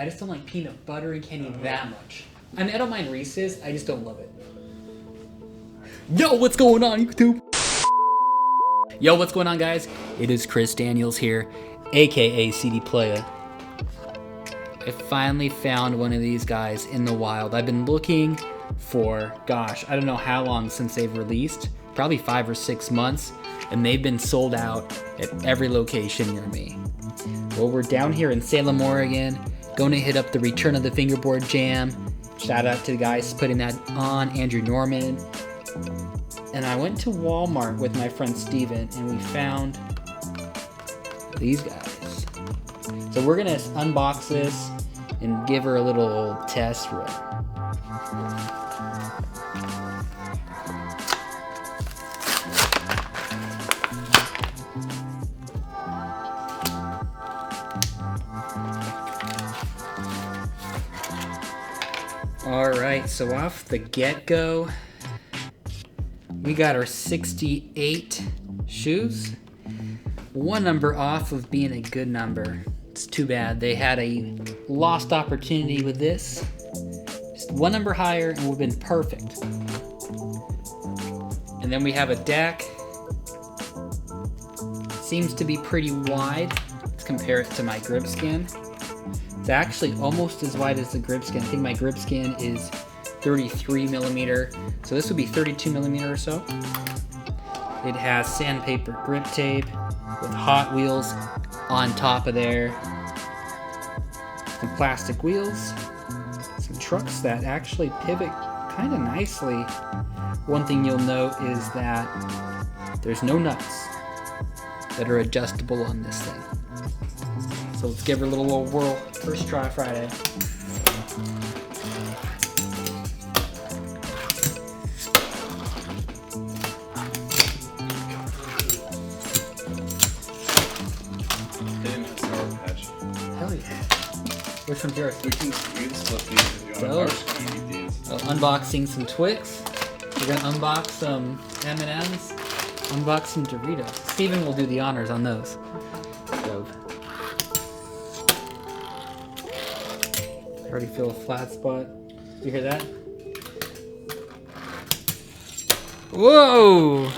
I just don't like peanut butter and candy that much. I mean, I don't mind Reese's, I just don't love it. Yo, what's going on, YouTube? Yo, what's going on, guys? It is Chris Daniels here, aka CD Playa. I finally found one of these guys in the wild. I've been looking for, gosh, I don't know how long since they've released, probably 5 or 6 months, and they've been sold out at every location near me. Well, we're down here in Salem, Oregon, going to hit up the Return of the Fingerboard Jam. Shout out to the guys putting that on, Andrew Norman. And I went to Walmart with my friend Steven, and we found these guys. So we're gonna unbox this and give her a little test run. Alright, so off the get-go, we got our 68 shoes. One number off of being a good number. It's too bad. They had a lost opportunity with this. Just one number higher and would have been perfect. And then we have a deck. Seems to be pretty wide. Let's compare it to my grip skin. It's actually almost as wide as the grip skin. I think my grip skin is 33 millimeter, so this would be 32 millimeter or so. It has sandpaper grip tape with Hot Wheels on top of there. Some plastic wheels, some trucks that actually pivot kind of nicely. One thing you'll note is that there's no nuts that are adjustable on this thing. So let's give her a little whirl. First try Friday. Hell yeah. Which one's yours? We can split these if you want to these. So unboxing some Twix. We're gonna unbox some M&Ms. Unbox some Doritos. Steven will do the honors on those. So, I already feel a flat spot. You hear that? Whoa!